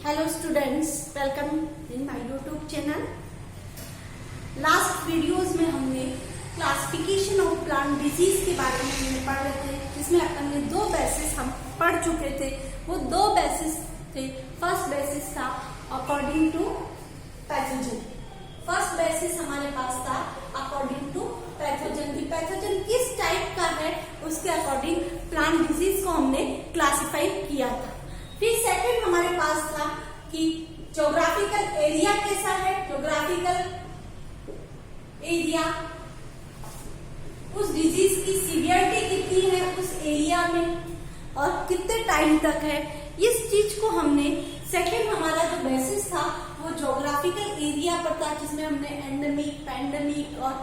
Hello students, welcome in my YouTube channel. Last videos में हमने classification of plant disease के बारे में हमने पढ़ रहे थे, जिसमें हमने दो बेसिस हम पढ़ चुके थे। वो दो बेसिस थे। फर्स्ट बेसिस था according to pathogen. First basis हमारे पास था अकॉर्डिंग टू पैथोजन की पैथोजन किस टाइप का है उसके अकॉर्डिंग प्लांट डिजीज को हमने क्लासिफाई किया था। फिर सेकंड हमारे पास था कि ज्योग्राफिकल एरिया कैसा है, ज्योग्राफिकल एरिया, उस डिजीज की सीवियरिटी कितनी है उस एरिया में और कितने टाइम तक है। इस चीज को हमने सेकंड हमारा जो बेसिस था वो ज्योग्राफिकल एरिया पर था, जिसमें हमने एंडेमिक, पैंडेमिक और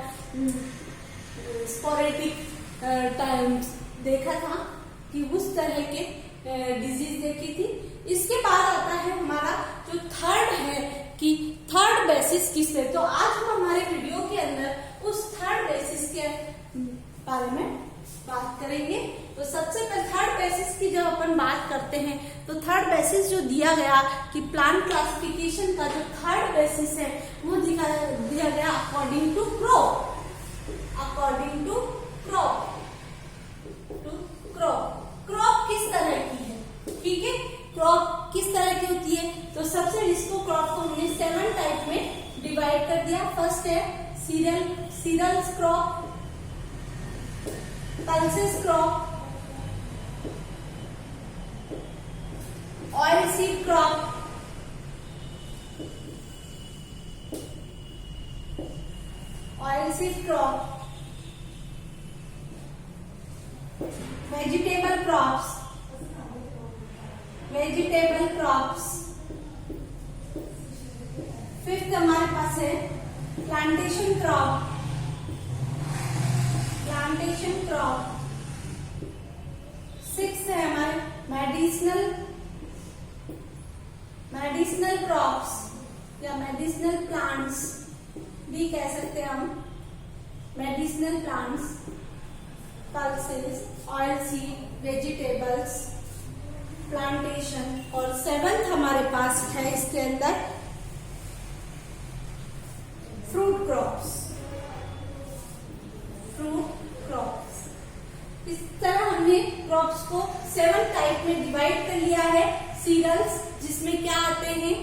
स्पोरेडिक टाइम्स देखा था कि उस तरह के डिजीज देखी थी। इसके बाद आता है हमारा जो थर्ड है कि थर्ड बेसिस किस है। तो आज हम हमारे वीडियो के अंदर उस थर्ड बेसिस के बारे में बात करेंगे। तो सबसे पहले थर्ड बेसिस की जब अपन बात करते हैं तो थर्ड बेसिस जो दिया गया कि प्लांट क्लासिफिकेशन का जो थर्ड बेसिस है वो दिया गया according to crop. According to crop, crop किस तरह की है, ठीक है, क्रॉप किस तरह की होती है। तो सबसे इसको क्रॉप को हमने 7 टाइप में डिवाइड कर दिया। फर्स्ट है cereals crop, pulses crop, oil seed crop, oil seed crop, vegetable crops, vegetable crops. Fifth हमारे पास है plantation crop, plantation crop. Sixth है हमारे मेडिसिनल क्रॉप्स या मेडिसिनल प्लांट्स भी कह सकते हैं हम। Medicinal plants, pulses, oil seed, vegetables, plantation. और 7th हमारे पास है इसके अंदर फ्रूट क्रॉप्स, फ्रूट क्रॉप्स। इस तरह हमने क्रॉप्स को 7 टाइप में डिवाइड कर लिया है। सीरियल्स जिसमें क्या आते हैं,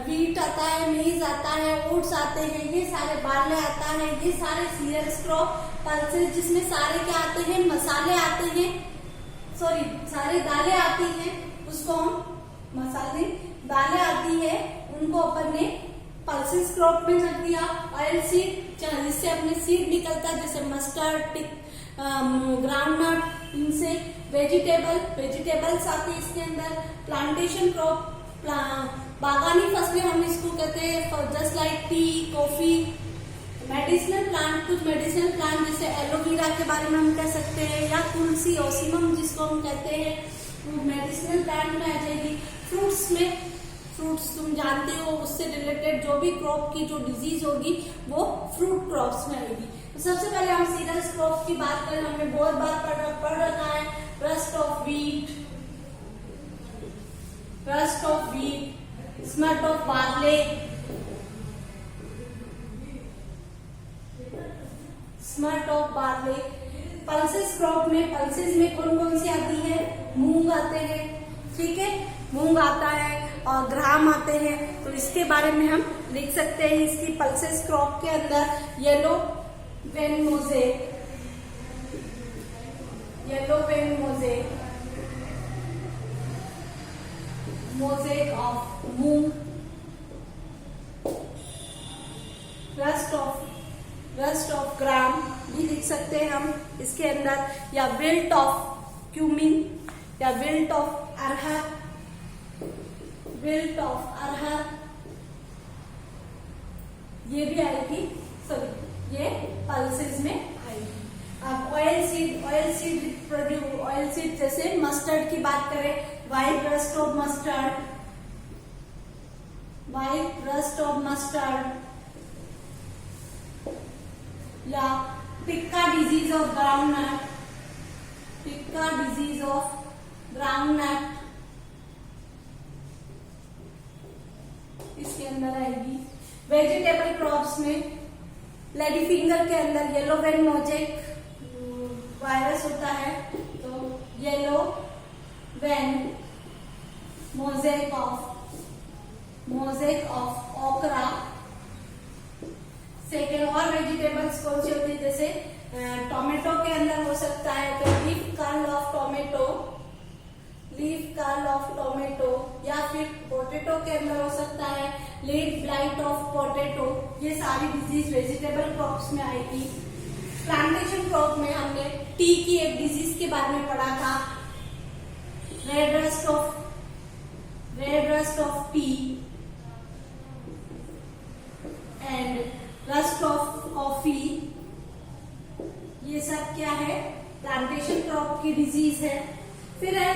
व्हीट आता है, मेज आता है, ओट्स आते हैं, ये सारे बार्ले आता है, ये सारे सीरियल्स क्रॉप। पल्सेस जिसमें सारे क्या आते हैं, मसाले आते हैं, सॉरी सारे दालें आती हैं, उसको हम मसाले दालें आती है उनको अपन ने पल्सेस क्रॉप में रख दिया। ऑयल सीड जिससे अपने सीड निकलता है, जैसे मस्टर्ड, ग्राउंडनट, इनसे वेजिटेबल्स आती है इसके अंदर। प्लांटेशन क्रॉप, बागानी फसलें हम इसको कहते हैं, just like T, coffee. Medicinal plant, कुछ मेडिसिनल प्लांट जैसे एलोवेरा के बारे में हम कह सकते हैं, या तुलसी, ओसिमम जिसको हम कहते हैं, वो मेडिसिनल प्लांट में आ जाएगी। फ्रूट्स में, फ्रूट्स तुम जानते हो, उससे रिलेटेड जो भी क्रॉप की जो डिजीज होगी वो फ्रूट क्रॉप्स में आएगी। तो सबसे पहले हम सीरियल्स क्रॉप की बात करें, हमने बहुत बार पढ़ रखा है। Rust of wheat, smut of barley, smut of barley. Pulses crop में, पल्सेस में कौन कौन सी आती है, मूंग आते हैं, ठीक है, मूंग आता है और ग्राम आते हैं। तो इसके बारे में हम लिख सकते हैं इसकी पल्सेस क्रॉप के अंदर yellow vein mosaic, yellow vein mosaic, mosaic of मूंग, रस्ट ऑफ ग्राम भी लिख सकते हैं हम इसके अंदर, या विल्ट ऑफ क्यूमिन, या विल्ट ऑफ अरहर, विल्ट ऑफ अरहर ये भी आएगी, सॉरी ये पल्सेस में आएगी। अब ऑयल सीड जैसे मस्टर्ड की बात करें, white rust of mustard, white rust of mustard, या tikka disease of groundnut, tikka disease of groundnut, अंदर आएगी। वेजिटेबल क्रॉप्स में लेडी फिंगर के अंदर येलो वेन मोजेक वायरस होता है, तो yellow vein mosaic of okra. Second, और वेजिटेबल्स कौन सी होती है, जैसे टोमेटो के अंदर हो सकता है तो लीफ कर्ल ऑफ टोमेटो, या फिर पोटैटो के अंदर हो सकता है लेट ब्लाइट ऑफ पोटैटो। ये सारी डिजीज वेजिटेबल क्रॉप्स में आएगी। प्लांटेशन क्रॉप में हमने टी की एक डिजीज के बारे में पढ़ा था, red rust of T and rust of coffee. ये सब क्या है, प्लांटेशन क्रॉप की डिजीज है। फिर है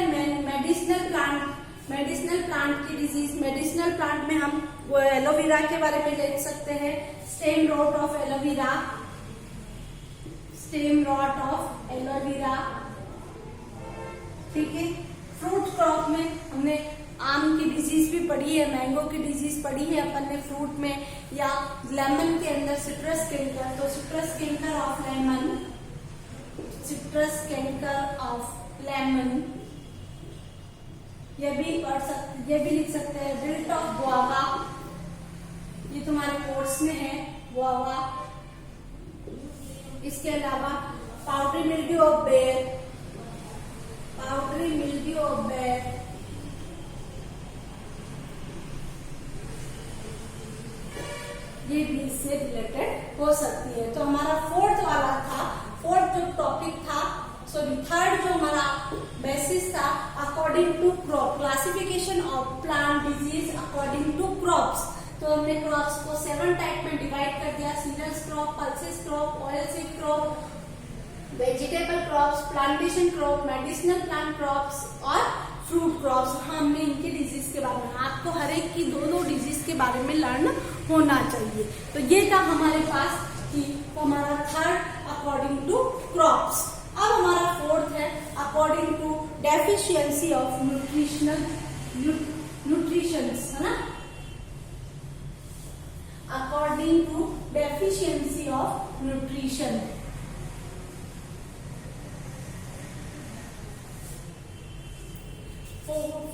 मेडिसिनल प्लांट की डिजीज। मेडिसिनल प्लांट में हम वो एलोवेरा के बारे में देख सकते हैं, स्टेम रॉट ऑफ एलोवेरा, ठीक है। फ्रूट क्रॉप में हमने आम की डिजीज भी पढ़ी है, मैंगो की डिजीज पढ़ी है अपन ने फ्रूट में, या लेमन के अंदर सिट्रस कैंकर, तो सिट्रस कैंकर ऑफ लेमन, ये भी लिख सकते हैं। विल्ट ऑफ गुआवा, ये तुम्हारे कोर्स में है गुआवा। इसके अलावा पाउडरी मिल्ड्यू ऑफ बेर, ये भी इससे रिलेटेड हो सकती है। तो हमारा फोर्थ जो टॉपिक था, थर्ड जो हमारा बेसिस था, according to crop, classification of plant disease according to crops. तो हमने क्रॉप्स को 7 टाइप में डिवाइड कर दिया, cereals crop, pulses crop, oilseed crop, vegetable crops, plantation crop, medicinal plant crops और फ्रूट क्रॉप्स। हमने इनके डिजीज के बारे में, आपको हर एक की दो डिजीज के बारे में लर्न होना चाहिए। तो ये था हमारे पास कि हमारा थर्ड अकॉर्डिंग टू क्रॉप्स। अब हमारा फोर्थ है according to deficiency of nutrition, है ना, according to deficiency of nutrition.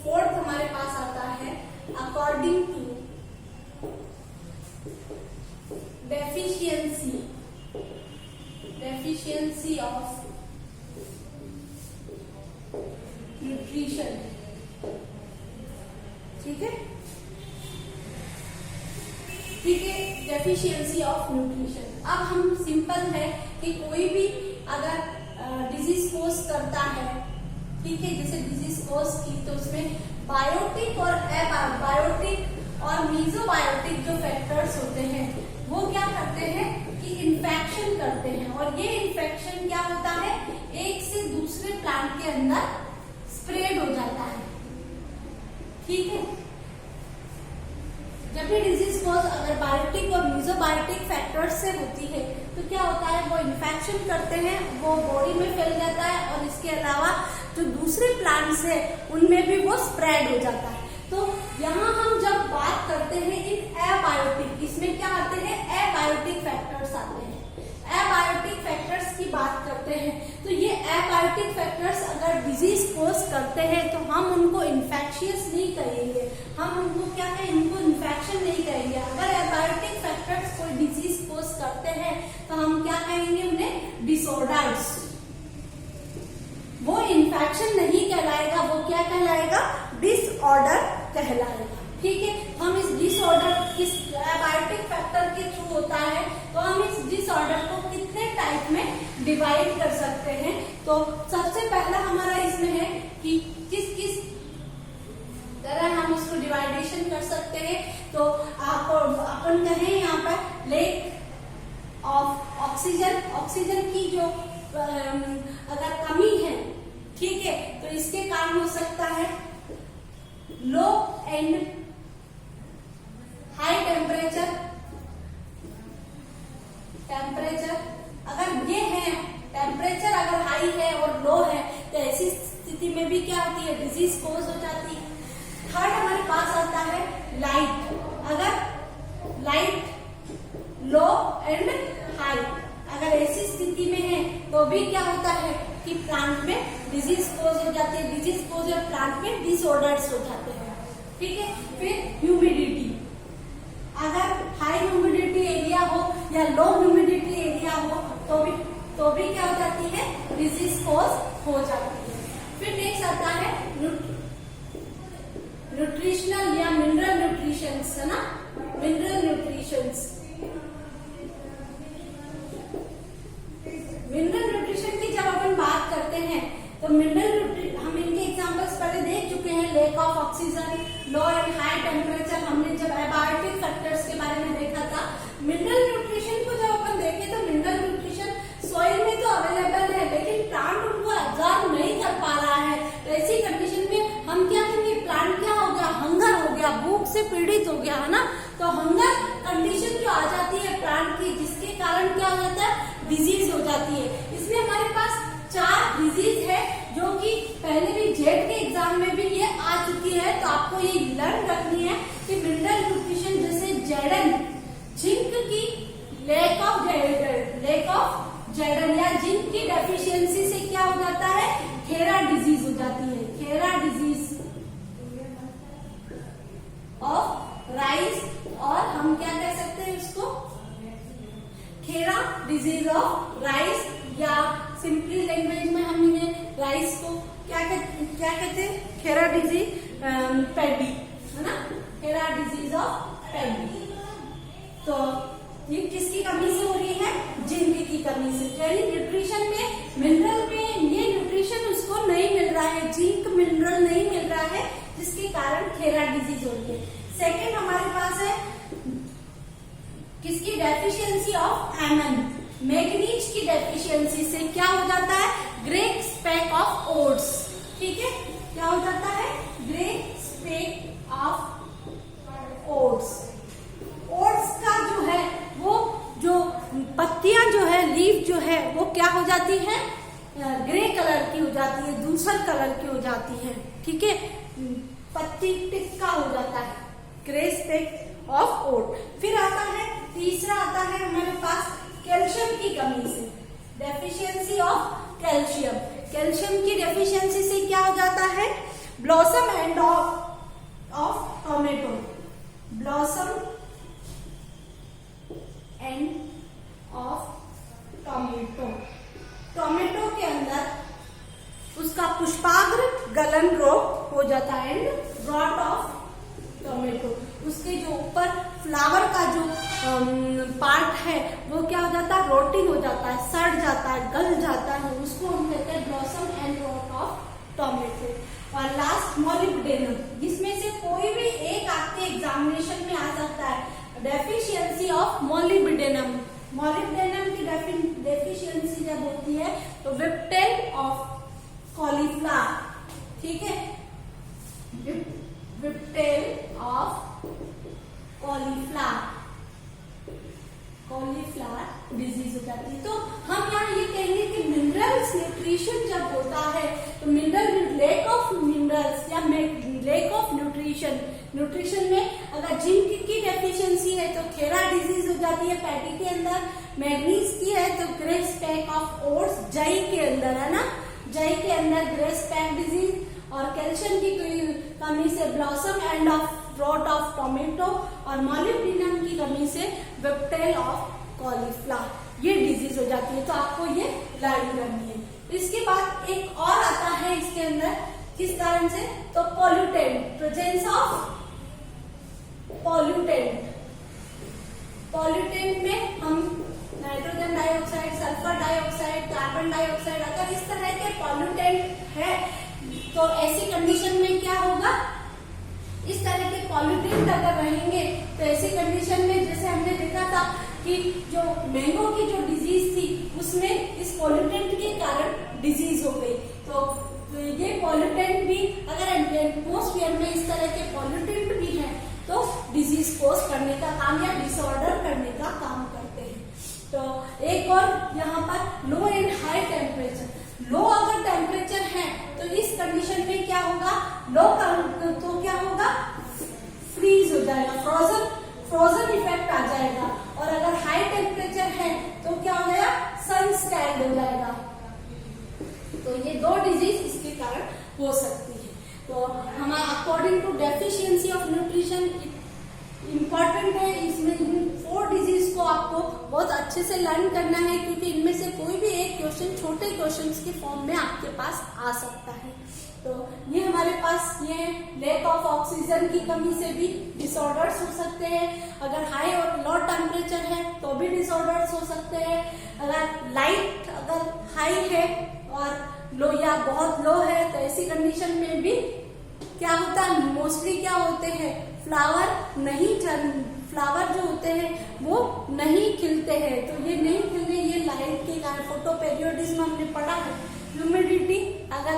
Fourth हमारे पास आता है according to deficiency of nutrition, ठीक है, डेफिशिएंसी ऑफ न्यूट्रिशन। अब हम सिंपल है कि कोई भी अगर डिजीज कोज करता है, ठीक है, जैसे डिजीज कोज की, तो उसमें बायोटिक और एबायोटिक और मीजोबायोटिक जो फैक्टर्स होते हैं वो क्या करते हैं कि इन्फेक्शन करते हैं, और ये इन्फेक्शन क्या होता है, एक से दूसरे प्लांट के अंदर स्प्रेड हो जाता है, ठीक है। जब भी डिजीज कोज अगर बायोटिक और मीजोबायोटिक फैक्टर्स से होती है तो क्या होता है, वो इन्फेक्शन करते हैं, वो बॉडी में फैल जाता है, और इसके अलावा जो दूसरे प्लांट्स है उनमें भी वो स्प्रेड हो जाता है। तो यहाँ हम जब बात करते हैं इन एबायोटिक, इसमें क्या आते हैं, एबायोटिक फैक्टर्स आते हैं। एबायोटिक फैक्टर्स की बात करते हैं तो ये एबायोटिक फैक्टर्स अगर डिजीज कोज करते हैं तो हम उनको इन्फेक्शियस नहीं कहेंगे, हम उनको क्या कहेंगे, उनको इन्फेक्शन नहीं कहेंगे। अगर एबायोटिक फैक्टर्स कोई डिजीज कोज करते हैं तो हम क्या कहेंगे, उन्हें डिसऑर्डर्स। वो इन्फेक्शन नहीं कहलाएगा, वो क्या कहलाएगा, डिसऑर्डर कहलाएगा, ठीक है। हम इस डिसऑर्डर किस एबायोटिक फैक्टर के थ्रू होता है, तो हम इस डिसऑर्डर को कितने टाइप में डिवाइड कर सकते हैं। तो सबसे पहला हमारा इसमें है कि किस किस तरह हम इसको डिवाइडेशन कर सकते हैं। तो अपन कहें यहाँ पर लेक ऑफ ऑक्सीजन की जो अगर कमी है, ठीक है, तो इसके कारण हो सकता है लो एंड हाई टेम्परेचर। अगर ये है, टेम्परेचर अगर हाई है और लो है, तो ऐसी स्थिति में भी क्या होती है, डिजीज कोज हो जाती है। थर्ड हमारे पास आता है लाइट। अगर लाइट, लो एंड हाई, अगर ऐसी स्थिति में है तो भी क्या होता है कि प्लांट में डिजीज कोज हो जाती है, डिजीज कोज और प्लांट में डिसऑर्डर्स हो जाते हैं। ठीक है, फिर ह्यूमिडिटी, अगर हाई ह्यूमिडिटी एरिया हो या लो ह्यूमिडिटी एरिया हो तो भी क्या हो जाती है, डिजीज कोज हो जाती है। फिर नेक्स्ट आता है न्यूट्रिशनल या मिनरल न्यूट्रिशंस, है ना, मिनरल न्यूट्रिशंस। मिनरल न्यूट्रिशन की जब अपन बात करते हैं तो मिनरल हम इनके एग्जांपल्स पहले देख चुके हैं, lake of oxygen, low and high temperature, हमने जब एबायोटिक फैक्टर्स के बारे में देखा था। मिनरल न्यूट्रिशन को जब अपन देखें तो मिनरल न्यूट्रिशन सॉइल में तो अवेलेबल है, लेकिन प्लांट उनको एब्जॉर्ब नहीं कर पा रहा है। तो ऐसी कंडीशन में हम क्या करेंगे, प्लांट क्या हो गया, हंगर हो गया, भूख से पीड़ित हो गया, है ना। तो हंगर कंडीशन जो आ जाती है प्लांट की, जिसके कारण क्या हो जाता है, डिजीज हो जाती है। इसमें हमारे पास 4 डिजीज है जो कि पहले भी जेड के एग्जाम में भी ये आ चुकी है, तो आपको ये लर्न रखनी है कि मिनरल न्यूट्रिशन जैसे जेडन, जिंक की लेक ऑफ जेडन या जिंक की डेफिशिएंसी से क्या हो जाता है, खेरा डिजीज हो जाती है, खेरा डिजीज ऑफ राइस, और हम क्या कह सकते हैं उसको, खेरा डिजीज ऑफ राइस, या सिंपली लैंग्वेज में हम इन्हें राइस को क्या कहते हैं, खेरा डिजीज पैडी, है ना, खेरा डिजीज ऑफ पैडी। तो ये किसकी कमी से हो रही है, जिंक की कमी से। यानी न्यूट्रिशन में, मिनरल में ये न्यूट्रिशन उसको नहीं मिल रहा है, जिंक मिनरल नहीं मिल रहा है, जिसके कारण खेरा डिजीज हो रही है। सेकेंड हमारे पास है किसकी डेफिशिएंसी ऑफ एमन, मैग्नीज की डेफिशिएंसी से क्या हो जाता है, ग्रे स्पैक ऑफ ओट्स। ठीक है, क्या हो जाता है, grey SPAC of oats. Oats का जो है वो जो पत्तियां जो है, लीफ जो है वो क्या हो जाती है, ग्रे कलर की हो जाती है, दूसर कलर की हो जाती है। ठीक है, पत्ती टिक्का हो जाता है, ग्रे स्पैक ऑफ ओट। फिर आता है तीसरा, आता है हमारे पास कैल्शियम की कमी से, डेफिशिएंसी ऑफ कैल्शियम। कैल्शियम की डेफिशिएंसी से क्या हो जाता है, blossom end of tomato, blossom end of tomato, tomato के अंदर उसका पुष्पाग्र गलन रोग हो जाता है, एंड रॉट ऑफ टोमेटो, उसके जो ऊपर फ्लावर का जो पार्ट है वो क्या हो जाता है, रोटिंग हो जाता है, सड़ जाता है, गल जाता है, उसको हम कहते हैं blossom end rot of tomato. और लास्ट मॉलिब्डेनम, जिसमें से कोई भी एक आपके एग्जामिनेशन में आ सकता है, डेफिशिएंसी ऑफ मॉलिब्डेनम। मॉलिब्डेनम की डेफिशिएंसी जब होती है तो विप्टेल ऑफ कॉलीफ्लावर, ठीक है, विप्टेल ऑफ कॉलीफ्लावर डिजीज हो जाती है। तो हम यहाँ ये कहेंगे कि मिनरल्स न्यूट्रिशन जब होता है तो मिनरल लेक ऑफ मिनरल्स या लेक ऑफ न्यूट्रिशन में अगर जिंक की डेफिशिएंसी है तो खेरा डिजीज हो जाती है पैटी के अंदर, मैग्नीज की है तो ग्रे स्पैक ऑफ ओट्स, जई के अंदर, है ना, जई के अंदर ग्रे स्पैक डिजीज, और कैल्शियम की कमी से blossom end of rot of tomato, और मॉलिब्डेनम की कमी से विप्टेल ऑफ कॉलीफ्लावर, ये डिजीज हो जाती है। तो आपको ये लर्न करनी है। इसके बाद एक और आता है इसके अंदर, किस कारण से, तो पॉल्यूटेंट, प्रेजेंस ऑफ पॉल्यूटेंट में हम nitrogen dioxide, sulphur dioxide, carbon dioxide, अगर इस तरह के पॉल्यूटेंट है तो ऐसी कंडीशन में क्या होगा, इस तरह के पॉल्यूटेंट अगर रहेंगे तो ऐसी कंडीशन में जैसे हमने देखा था कि जो मैंगो की जो डिजीज थी उसमें इस पॉल्यूटेंट के कारण डिजीज हो गई। तो ये पॉल्यूटेंट भी अगर एटमॉस्फेयर में इस तरह के पॉल्यूटेंट भी हैं तो डिजीज कोज करने का काम या डिसऑर्डर करने का काम करते हैं। तो एक और यहाँ पर लो एंड हाई टेम्परेचर, लो अगर टेम्परेचर है तो इस कंडीशन में क्या होगा, लो तो क्या होगा, फ्रीज हो जाएगा, फ्रोजन फ्रोजन इफेक्ट आ जाएगा, और अगर हाई टेम्परेचर है तो क्या हो गया, सन स्कैल्ड हो जाएगा। तो ये 2 डिजीज इसके कारण हो सकती है। तो हमारा according to deficiency of nutrition important है, इसमें इन 4 डिजीज को आपको बहुत अच्छे से लर्न करना है, क्योंकि इनमें से कोई भी एक क्वेश्चन छोटे क्वेश्चंस के फॉर्म में आपके पास आ सकता है। तो ये हमारे पास ये लैक ऑफ ऑक्सीजन की कमी से भी डिसऑर्डर्स हो सकते हैं। अगर हाई और लो टेम्परेचर है तो भी डिसऑर्डर्स हो सकते हैं। अगर लाइट अगर हाई है और लो या बहुत लो है तो ऐसी कंडीशन में भी क्या होता है, मोस्टली क्या होते हैं, फ्लावर जो होते हैं वो नहीं खिलते हैं। तो ये नहीं खिलने, ये लाइट के कारण, फोटो पेरियोडिज्म हमने पढ़ा है। ह्यूमिडिटी, अगर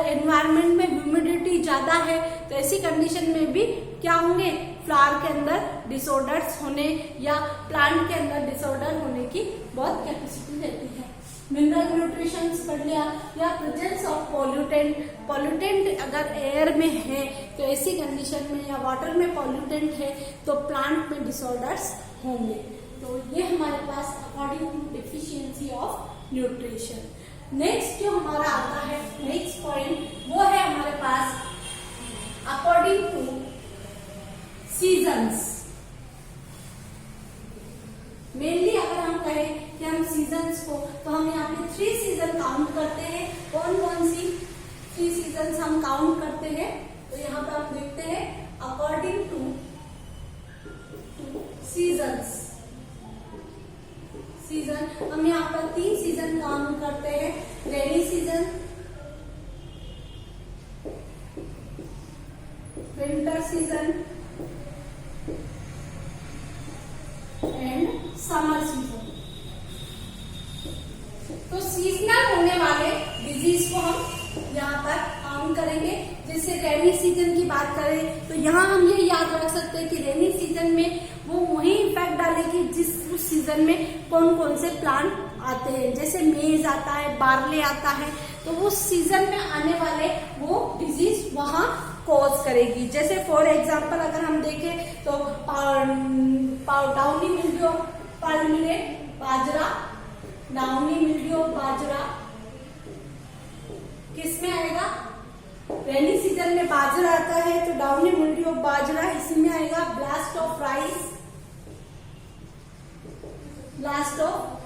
एनवायरमेंट में ह्यूमिडिटी ज्यादा है तो ऐसी कंडीशन में भी क्या होंगे, फ्लावर के अंदर डिसऑर्डर्स होने या प्लांट के अंदर डिसऑर्डर होने की बहुत कैपेसिटी रहती है। मिनरल न्यूट्रिशन पढ़ लिया, या प्रेजेंस ऑफ पॉल्यूटेंट अगर एयर में है तो ऐसी कंडीशन में, या वाटर में पॉल्यूटेंट है तो प्लांट में डिसऑर्डर्स होंगे। तो ये हमारे पास according to deficiency of nutrition. Next जो हमारा आता है, नेक्स्ट पॉइंट, वो है हमारे पास अकॉर्डिंग टू सीजन्स। मेनली अगर हम कहें कि हम सीजन्स को, तो हम यहाँ पे 3 सीजन काउंट करते हैं। कौन कौन सी 3 सीजन्स हम काउंट करते हैं, तो यहाँ पे हम देखते हैं अकॉर्डिंग टू सीजन्स। सीजन हम यहाँ पर 3 सीजन काउंट करते हैं, rainy season, winter season and summer season. तो सीजनल होने वाले डिजीज को हम यहाँ पर काउंट करेंगे। जैसे रेनी सीजन की बात करें तो यहाँ हम ये याद रख सकते हैं कि रेनी सीजन में वो वही इफेक्ट डालेगी जिस उस सीजन में कौन कौन से प्लांट आते हैं। जैसे मेज आता है, बार्ले आता है, तो उस सीजन में आने वाले वो डिजीज वहां कॉज करेगी। जैसे फॉर एग्जाम्पल अगर हम देखें तो डाउनी मिल्ड्यू पर्मिनेंट बाजरा, डाउनी मिल्ड्यू बाजरा किस में आएगा, रेनी सीजन में बाजरा आता है तो डाउनी मिल्ड्यू बाजरा इसी में आएगा। ब्लास्ट ऑफ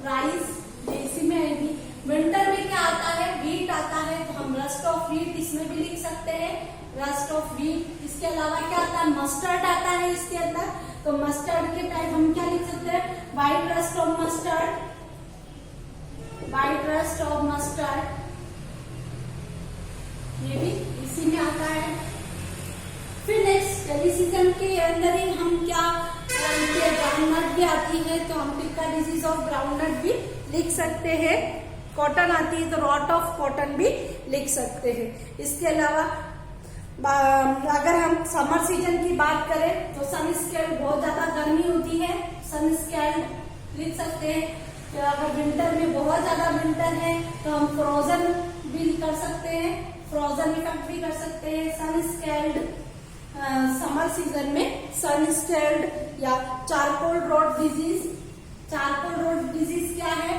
राइस ये इसी में आएगी। विंटर में क्या आता है, व्हीट आता है, तो हम रस्ट ऑफ व्हीट इसमें भी लिख सकते हैं, रस्ट ऑफ व्हीट। इसके अलावा क्या आता है, मस्टर्ड आता है इसके अंदर, तो मस्टर्ड के टाइप हम क्या लिख सकते हैं, white rust of mustard, white rust of mustard ये भी इसी में आता है। फिर नेक्स्ट रेनी सीजन के अंदर ही हम क्या ग्राउंडनट भी आती है, तो हम टिक्का डिजीज ऑफ ग्राउंडनट भी लिख सकते हैं। कॉटन आती है तो रॉट ऑफ कॉटन भी लिख सकते हैं। इसके अलावा अगर हम समर सीजन की बात करें तो सन स्कैल्ड, बहुत ज्यादा गर्मी होती है, सन स्कैल्ड लिख सकते हैं। तो अगर विंटर में बहुत ज्यादा विंटर है तो हम फ्रोजन भी कर सकते हैं, फ्रोजन इफेक्ट भी कर सकते हैं। सन स्कैल्ड समर सीजन में सन स्कैल्ड या charcoal rot disease. Charcoal rot disease क्या है,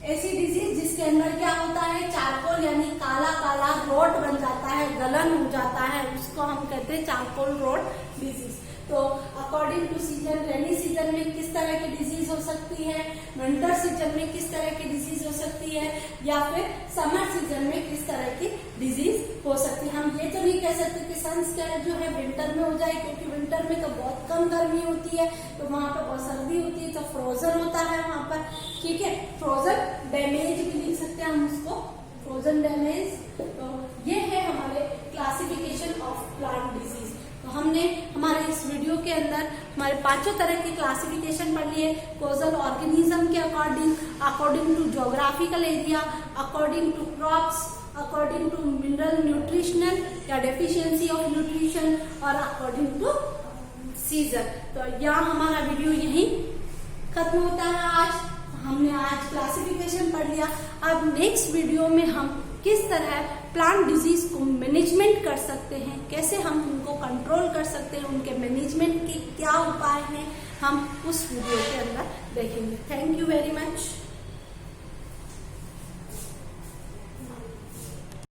ऐसी डिजीज जिसके अंदर क्या होता है, चारकोल यानी काला काला रॉट बन जाता है, गलन हो जाता है, उसको हम कहते हैं चारकोल रॉट डिजीज। तो according to season, rainy season में किस तरह की डिजीज हो सकती है, विंटर सीजन में किस तरह की डिजीज हो सकती है, या फिर समर सीजन में किस तरह की डिजीज हो सकती है। हम ये तो नहीं कह सकते कि सन स्कैल्ड जो है विंटर में हो जाए, क्योंकि विंटर में तो बहुत कम गर्मी होती है, तो वहां पर बहुत सर्दी होती है, तो फ्रोजन होता है वहां पर, ठीक है। फ्रोजन डैमेज भी लिख सकते हैं हम उसको, फ्रोजन डैमेज। तो ये है हमारे क्लासिफिकेशन ऑफ प्लांट डिजीज। तो हमने हमारे इस वीडियो के अंदर हमारे 5 तरह की क्लासिफिकेशन पढ़ ली है। कोजल ऑर्गेनिज्म के according to geographical area, according to crops, according to mineral nutritional या डेफिशिएंसी ऑफ न्यूट्रिशन, और अकॉर्डिंग टू सीजन। तो यहाँ हमारा वीडियो यही खत्म होता है। आज हमने क्लासिफिकेशन पढ़ लिया। अब नेक्स्ट वीडियो में हम किस तरह प्लांट डिजीज को मैनेजमेंट कर सकते हैं, कैसे हम उनको कंट्रोल कर सकते हैं, उनके मैनेजमेंट के क्या उपाय हैं, हम उस वीडियो के अंदर देखेंगे। Thank you very much.